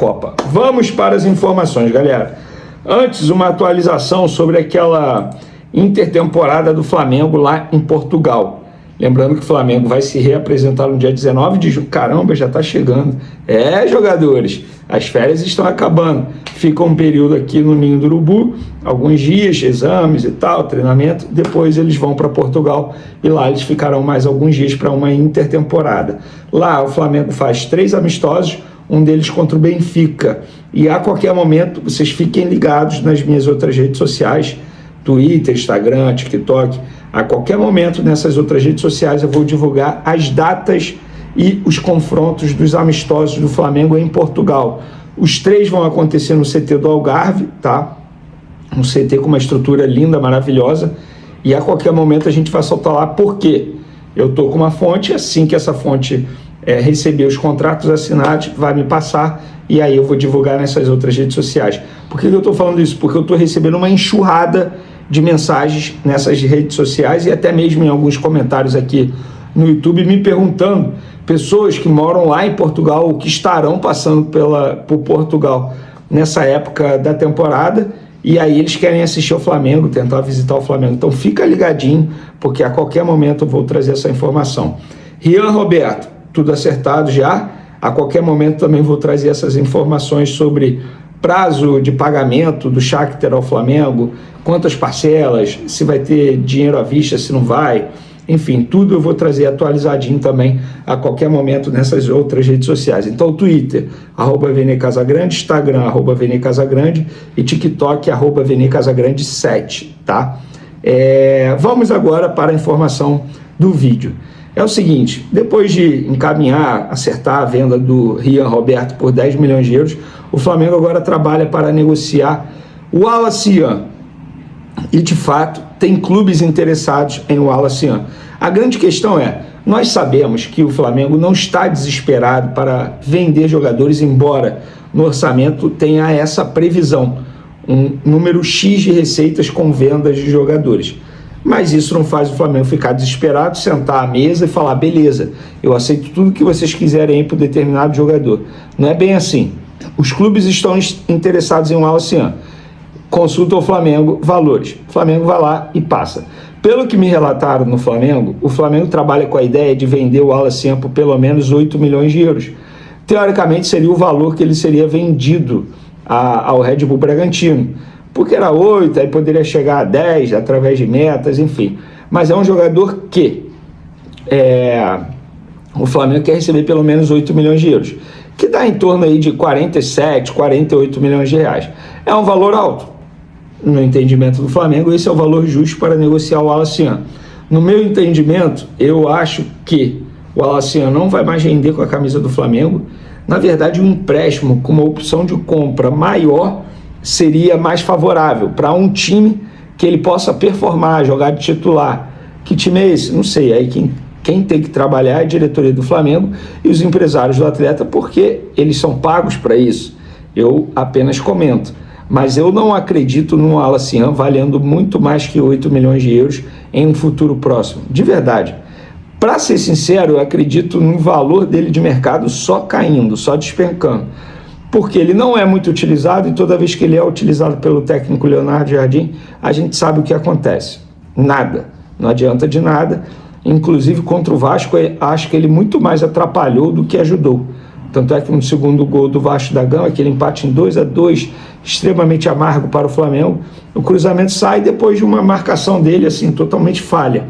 Copa. Vamos para as informações, galera. Antes, uma atualização sobre aquela intertemporada do Flamengo lá em Portugal. Lembrando que o Flamengo vai se reapresentar no dia 19 de junho. Caramba, já está chegando. Jogadores, as férias estão acabando. Fica um período aqui no Ninho do Urubu, alguns dias, exames e tal, treinamento. Depois eles vão para Portugal e lá eles ficarão mais alguns dias para uma intertemporada. Lá o Flamengo faz 3 amistosos, um deles contra o Benfica. E a qualquer momento, vocês fiquem ligados nas minhas outras redes sociais, Twitter, Instagram, TikTok. A qualquer momento nessas outras redes sociais eu vou divulgar as datas e os confrontos dos amistosos do Flamengo em Portugal. Os 3 vão acontecer no CT do Algarve, tá? Um CT com uma estrutura linda, maravilhosa. E a qualquer momento a gente vai soltar lá. Por quê? Eu estou com uma fonte, assim que essa fonte receber os contratos assinados, vai me passar e aí eu vou divulgar nessas outras redes sociais. Por que eu estou falando isso? Porque eu estou recebendo uma enxurrada de mensagens nessas redes sociais e até mesmo em alguns comentários aqui no YouTube me perguntando, pessoas que moram lá em Portugal ou que estarão passando por Portugal nessa época da temporada e aí eles querem assistir ao Flamengo, tentar visitar o Flamengo. Então fica ligadinho, porque a qualquer momento eu vou trazer essa informação. Rian Roberto, tudo acertado já. A qualquer momento também vou trazer essas informações sobre prazo de pagamento do Shakhtar ao Flamengo, quantas parcelas, se vai ter dinheiro à vista, se não vai, enfim, tudo eu vou trazer atualizadinho também a qualquer momento nessas outras redes sociais. Então, Twitter, @VNCasagrande, Instagram, @VNCasagrande e TikTok, @VNCasagrande7, tá? Vamos agora para a informação do vídeo. É o seguinte, depois de encaminhar, acertar a venda do Rian Roberto por 10 milhões de euros, o Flamengo agora trabalha para negociar o Wallace Jan. E, de fato, tem clubes interessados em o Wallace Jan. A grande questão nós sabemos que o Flamengo não está desesperado para vender jogadores, embora no orçamento tenha essa previsão, um número X de receitas com vendas de jogadores. Mas isso não faz o Flamengo ficar desesperado, sentar à mesa e falar, beleza, eu aceito tudo que vocês quiserem aí por determinado jogador. Não é bem assim. Os clubes estão interessados em um Wallace Jan. Consulta o Flamengo, valores. O Flamengo vai lá e passa. Pelo que me relataram no Flamengo, o Flamengo trabalha com a ideia de vender o Wallace Jan por pelo menos 8 milhões de euros. Teoricamente seria o valor que ele seria vendido ao Red Bull Bragantino. Porque era 8, aí poderia chegar a 10 através de metas, enfim. Mas é um jogador que o Flamengo quer receber pelo menos 8 milhões de euros, que dá em torno aí de 47, 48 milhões de reais. É um valor alto. No entendimento do Flamengo, esse é o valor justo para negociar o Wallace Jan. No meu entendimento, eu acho que o Wallace Jan não vai mais render com a camisa do Flamengo. Na verdade, um empréstimo com uma opção de compra maior seria mais favorável para um time que ele possa performar, jogar de titular. Que time é esse? Não sei. Aí quem tem que trabalhar é a diretoria do Flamengo e os empresários do atleta, porque eles são pagos para isso. Eu apenas comento. Mas eu não acredito no Wallace Jan valendo muito mais que 8 milhões de euros em um futuro próximo. De verdade. Para ser sincero, eu acredito no valor dele de mercado só caindo, só despencando. Porque ele não é muito utilizado e toda vez que ele é utilizado pelo técnico Leonardo Jardim, a gente sabe o que acontece. Nada. Não adianta de nada. Inclusive contra o Vasco, acho que ele muito mais atrapalhou do que ajudou. Tanto é que no segundo gol do Vasco da Gama, aquele empate em 2-2, extremamente amargo para o Flamengo, o cruzamento sai depois de uma marcação dele assim, totalmente falha.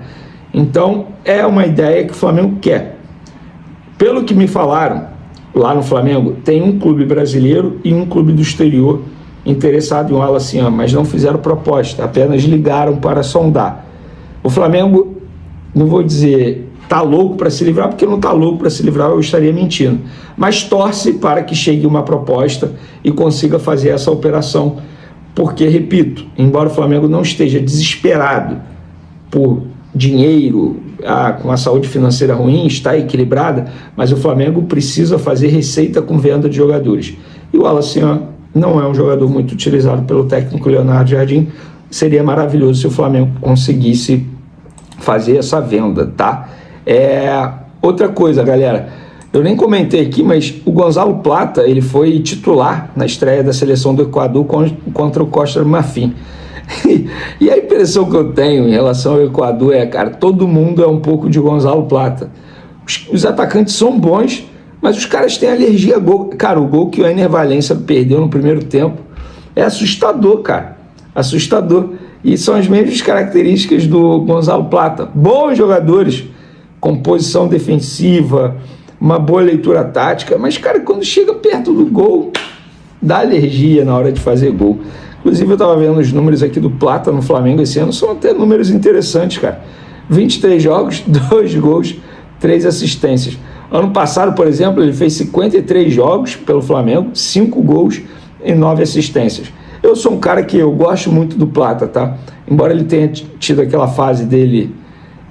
Então é uma ideia que o Flamengo quer. Pelo que me falaram, lá no Flamengo tem um clube brasileiro e um clube do exterior interessado em um Wallace Jan, mas não fizeram proposta, apenas ligaram para sondar. O Flamengo, não vou dizer tá louco para se livrar, porque não tá louco para se livrar, eu estaria mentindo, mas torce para que chegue uma proposta e consiga fazer essa operação, porque, repito, embora o Flamengo não esteja desesperado por dinheiro, com a saúde financeira ruim, está equilibrada, mas o Flamengo precisa fazer receita com venda de jogadores. E o Wallace Jan não é um jogador muito utilizado pelo técnico Leonardo Jardim. Seria maravilhoso se o Flamengo conseguisse fazer essa venda, tá? Outra coisa, galera, Eu nem comentei aqui, mas o Gonzalo Plata, ele foi titular na estreia da seleção do Equador contra o Costa do Marfim. E a impressão que eu tenho em relação ao Equador é, cara, todo mundo é um pouco de Gonzalo Plata. Os atacantes são bons, mas os caras têm alergia a gol. Cara, o gol que o Ener Valencia perdeu no primeiro tempo é assustador, cara. Assustador. E são as mesmas características do Gonzalo Plata. Bons jogadores, composição defensiva, uma boa leitura tática, mas, cara, quando chega perto do gol, dá alergia na hora de fazer gol. Inclusive, eu estava vendo os números aqui do Plata no Flamengo esse ano, são até números interessantes, cara. 23 jogos, 2 gols, 3 assistências. Ano passado, por exemplo, ele fez 53 jogos pelo Flamengo, 5 gols e 9 assistências. Eu sou um cara que eu gosto muito do Plata, tá? Embora ele tenha tido aquela fase dele,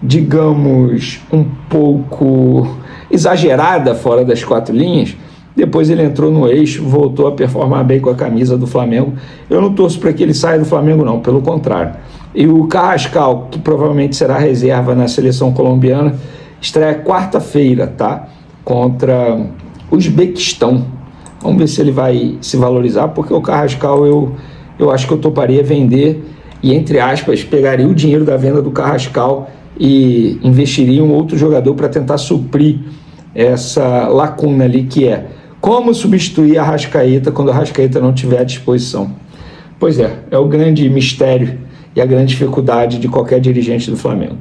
digamos, um pouco exagerada fora das 4 linhas, depois ele entrou no eixo, voltou a performar bem com a camisa do Flamengo. Eu não torço para que ele saia do Flamengo, não, pelo contrário. E o Carrascal, que provavelmente será reserva na seleção colombiana, estreia quarta-feira, tá? Contra o Uzbequistão. Vamos ver se ele vai se valorizar, porque o Carrascal eu acho que eu toparia vender e, entre aspas, pegaria o dinheiro da venda do Carrascal e investiria em um outro jogador para tentar suprir essa lacuna ali, que é como substituir a Arrascaeta quando a Arrascaeta não tiver à disposição. Pois é o grande mistério e a grande dificuldade de qualquer dirigente do Flamengo.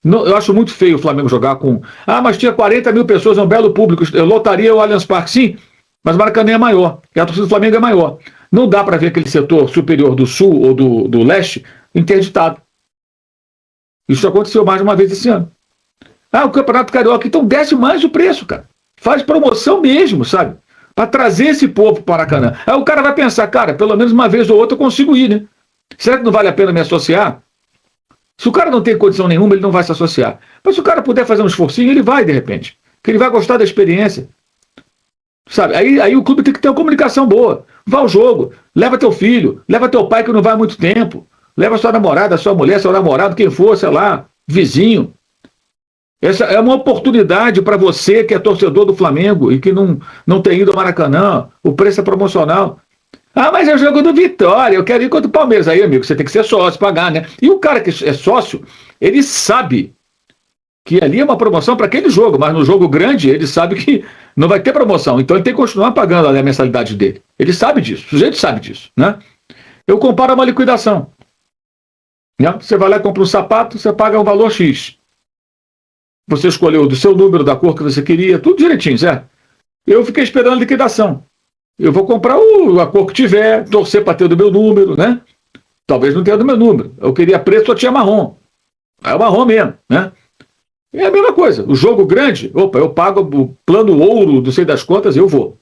Não, eu acho muito feio o Flamengo jogar com... mas tinha 40 mil pessoas, é um belo público. Eu lotaria o Allianz Parque, sim, mas o Maracanã é maior, e a torcida do Flamengo é maior. Não dá para ver aquele setor superior do sul ou do leste interditado. Isso aconteceu mais de uma vez esse ano. O Campeonato Carioca, então desce mais o preço, cara. Faz promoção mesmo, sabe? Para trazer esse povo para o Maracanã. Aí o cara vai pensar, cara, pelo menos uma vez ou outra eu consigo ir, né? Será que não vale a pena me associar? Se o cara não tem condição nenhuma, ele não vai se associar. Mas se o cara puder fazer um esforcinho, ele vai, de repente. Porque ele vai gostar da experiência. Sabe? Aí o clube tem que ter uma comunicação boa. Vá ao jogo, leva teu filho, leva teu pai que não vai há muito tempo, leva sua namorada, sua mulher, seu namorado, quem for, sei lá, vizinho. Essa é uma oportunidade para você que é torcedor do Flamengo e que não tem ido ao Maracanã, o preço é promocional. Mas é o jogo do Vitória, eu quero ir contra o Palmeiras. Aí, amigo, você tem que ser sócio, pagar, né? E o cara que é sócio, ele sabe que ali é uma promoção para aquele jogo, mas no jogo grande ele sabe que não vai ter promoção, então ele tem que continuar pagando a mensalidade dele. Ele sabe disso, o sujeito sabe disso, né? Eu comparo a uma liquidação. Né? Você vai lá e compra um sapato, você paga um valor X. Você escolheu do seu número, da cor que você queria, tudo direitinho, certo? Eu fiquei esperando a liquidação. Eu vou comprar a cor que tiver, torcer para ter do meu número, né? Talvez não tenha do meu número. Eu queria preto, só tinha marrom. É o marrom mesmo, né? É a mesma coisa. O jogo grande, eu pago o plano ouro, não sei das contas, eu vou.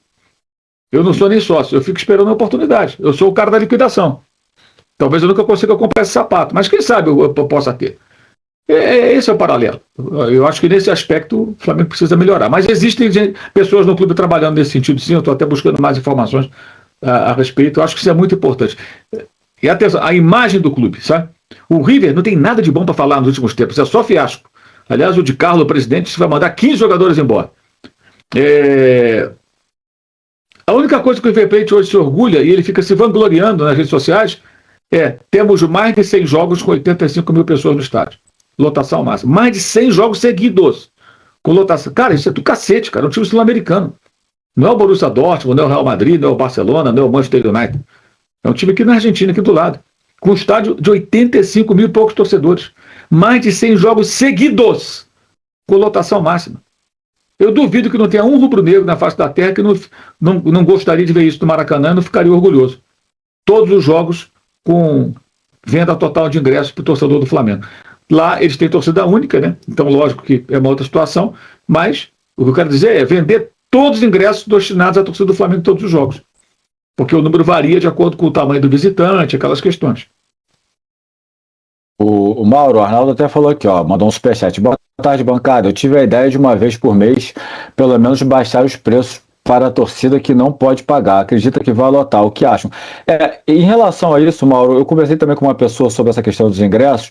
Eu não sou nem sócio, eu fico esperando a oportunidade. Eu sou o cara da liquidação. Talvez eu nunca consiga comprar esse sapato, mas quem sabe eu possa ter. Esse é o paralelo. Eu acho que nesse aspecto o Flamengo precisa melhorar. Mas existem pessoas no clube trabalhando nesse sentido, sim. Eu estou até buscando mais informações a respeito. Eu acho que isso é muito importante. E atenção, a imagem do clube, sabe? O River não tem nada de bom para falar nos últimos tempos, é só fiasco. Aliás, o Di Carlo, o presidente, vai mandar 15 jogadores embora. A única coisa que o River Plate hoje se orgulha, e ele fica se vangloriando nas redes sociais, temos mais de 100 jogos com 85 mil pessoas no estádio. Lotação máxima. Mais de 100 jogos seguidos. Com lotação. Cara, isso é do cacete, cara. É um time sul-americano. Não é o Borussia Dortmund, não é o Real Madrid, não é o Barcelona, não é o Manchester United. É um time aqui na Argentina, aqui do lado. Com um estádio de 85 mil e poucos torcedores. Mais de 100 jogos seguidos. Com lotação máxima. Eu duvido que não tenha um rubro-negro na face da terra que não gostaria de ver isso no Maracanã e não ficaria orgulhoso. Todos os jogos com venda total de ingressos para o torcedor do Flamengo. Lá eles têm torcida única, né? Então, lógico que é uma outra situação, mas o que eu quero dizer é vender todos os ingressos destinados à torcida do Flamengo em todos os jogos. Porque o número varia de acordo com o tamanho do visitante, aquelas questões. O Mauro, o Arnaldo até falou aqui, mandou um superchat. Boa tarde, bancada. Eu tive a ideia de uma vez por mês, pelo menos, baixar os preços para a torcida que não pode pagar. Acredita que vai lotar. O que acham? Em relação a isso, Mauro, eu conversei também com uma pessoa sobre essa questão dos ingressos.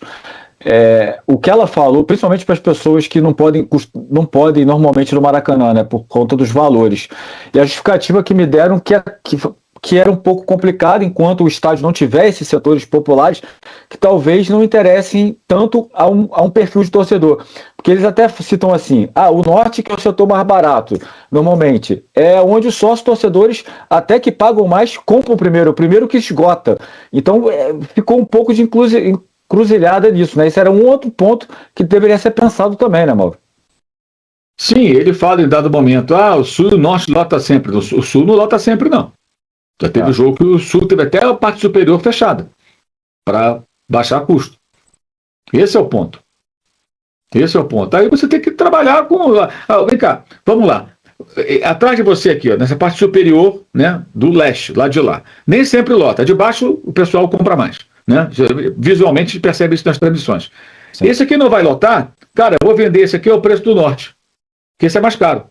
o que ela falou, principalmente para as pessoas que não podem normalmente no Maracanã, né, por conta dos valores. E a justificativa que me deram que era um pouco complicado enquanto o estádio não tiver esses setores populares, que talvez não interessem tanto a um perfil de torcedor. Porque eles até citam assim, o norte que é o setor mais barato, normalmente, é onde os sócios torcedores, até que pagam mais, compram o primeiro que esgota. Então, ficou um pouco de encruzilhada nisso, né? Isso era um outro ponto que deveria ser pensado também, né, Mauro? Sim, ele fala em dado momento, o sul e o norte lota sempre. O sul não lota sempre, não. Já teve jogo que o sul teve até a parte superior fechada, para baixar custo. Esse é o ponto. Aí você tem que trabalhar com... vem cá, vamos lá. Atrás de você aqui, nessa parte superior, né, do leste, lá de lá. Nem sempre lota. De baixo o pessoal compra mais. Né? Visualmente a gente percebe isso nas transmissões. Sim. Esse aqui não vai lotar, cara, eu vou vender esse aqui ao preço do norte, que esse é mais caro.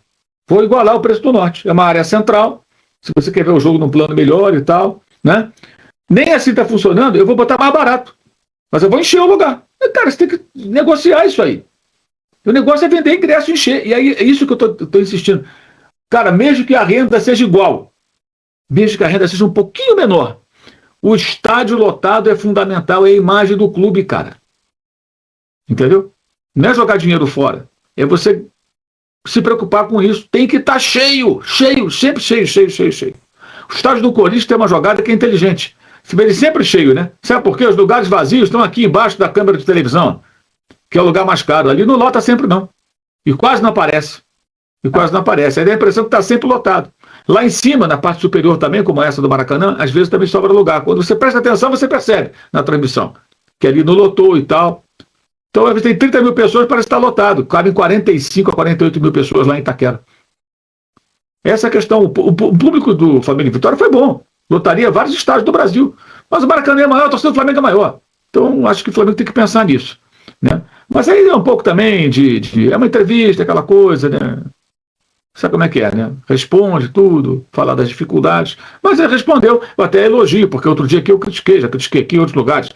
Vou igualar o preço do norte. É uma área central, se você quer ver o jogo num plano melhor e tal, né? Nem assim está funcionando, eu vou botar mais barato, mas eu vou encher o lugar. Cara, você tem que negociar isso aí. O negócio é vender ingresso e encher, e aí é isso que eu estou insistindo. Cara, mesmo que a renda seja igual, mesmo que a renda seja um pouquinho menor, o estádio lotado é fundamental, é a imagem do clube, cara. Entendeu? Não é jogar dinheiro fora. É você se preocupar com isso. Tem que estar cheio, sempre cheio. O estádio do Corinthians tem uma jogada que é inteligente. Se vê ele sempre cheio, né? Sabe por quê? Os lugares vazios estão aqui embaixo da câmera de televisão, que é o lugar mais caro. Ali não lota sempre, não. E quase não aparece. Aí dá a impressão que está sempre lotado. Lá em cima, na parte superior também, como essa do Maracanã, às vezes também sobra lugar. Quando você presta atenção, você percebe na transmissão que ali não lotou e tal. Então, às vezes tem 30 mil pessoas, parece estar lotado. Cabem 45 a 48 mil pessoas lá em Itaquera. Essa é a questão. O público do Flamengo e Vitória foi bom. Lotaria vários estádios do Brasil. Mas o Maracanã é maior, a torcida do Flamengo é maior. Então, acho que o Flamengo tem que pensar nisso. Né? Mas aí é um pouco também é uma entrevista, aquela coisa, né? Sabe como é que é, né? Responde tudo, fala das dificuldades. Mas ele respondeu, eu até elogio, porque outro dia aqui eu critiquei, já critiquei aqui em outros lugares,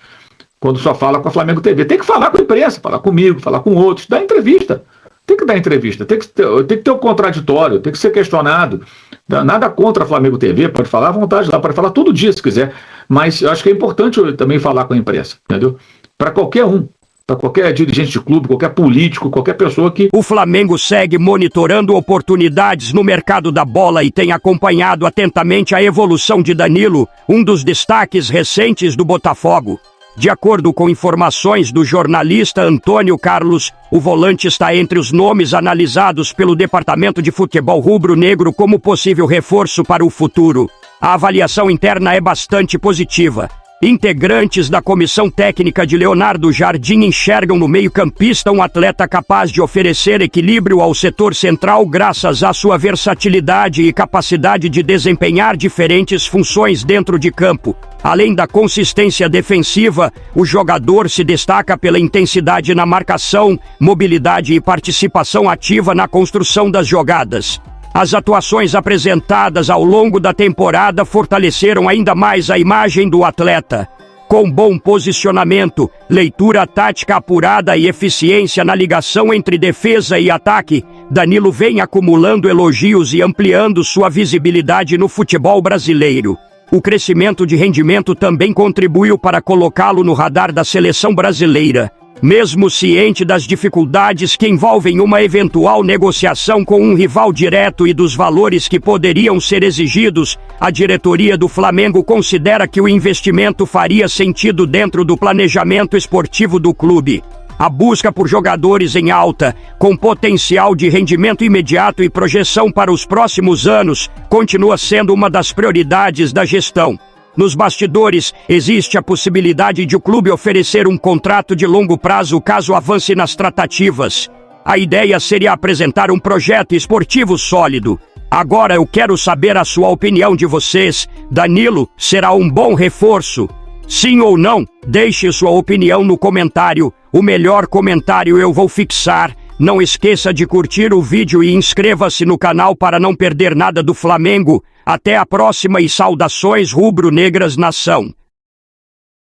quando só fala com a Flamengo TV. Tem que falar com a imprensa, falar comigo, falar com outros, dar entrevista. Tem que dar entrevista, tem que ter o contraditório, tem que ser questionado. Nada contra a Flamengo TV, pode falar à vontade lá, pode falar todo dia se quiser. Mas eu acho que é importante também falar com a imprensa, entendeu? Para qualquer um. Para qualquer dirigente de clube, qualquer político, qualquer pessoa que... O Flamengo segue monitorando oportunidades no mercado da bola e tem acompanhado atentamente a evolução de Danilo, um dos destaques recentes do Botafogo. De acordo com informações do jornalista Antônio Carlos, o volante está entre os nomes analisados pelo Departamento de Futebol Rubro-Negro como possível reforço para o futuro. A avaliação interna é bastante positiva. Integrantes da comissão técnica de Leonardo Jardim enxergam no meio-campista um atleta capaz de oferecer equilíbrio ao setor central graças à sua versatilidade e capacidade de desempenhar diferentes funções dentro de campo. Além da consistência defensiva, o jogador se destaca pela intensidade na marcação, mobilidade e participação ativa na construção das jogadas. As atuações apresentadas ao longo da temporada fortaleceram ainda mais a imagem do atleta. Com bom posicionamento, leitura tática apurada e eficiência na ligação entre defesa e ataque, Danilo vem acumulando elogios e ampliando sua visibilidade no futebol brasileiro. O crescimento de rendimento também contribuiu para colocá-lo no radar da seleção brasileira. Mesmo ciente das dificuldades que envolvem uma eventual negociação com um rival direto e dos valores que poderiam ser exigidos, a diretoria do Flamengo considera que o investimento faria sentido dentro do planejamento esportivo do clube. A busca por jogadores em alta, com potencial de rendimento imediato e projeção para os próximos anos, continua sendo uma das prioridades da gestão. Nos bastidores, existe a possibilidade de o clube oferecer um contrato de longo prazo caso avance nas tratativas. A ideia seria apresentar um projeto esportivo sólido. Agora eu quero saber a sua opinião de vocês. Danilo será um bom reforço? Sim ou não? Deixe sua opinião no comentário. O melhor comentário eu vou fixar. Não esqueça de curtir o vídeo e inscreva-se no canal para não perder nada do Flamengo. Até a próxima e saudações rubro-negras nação.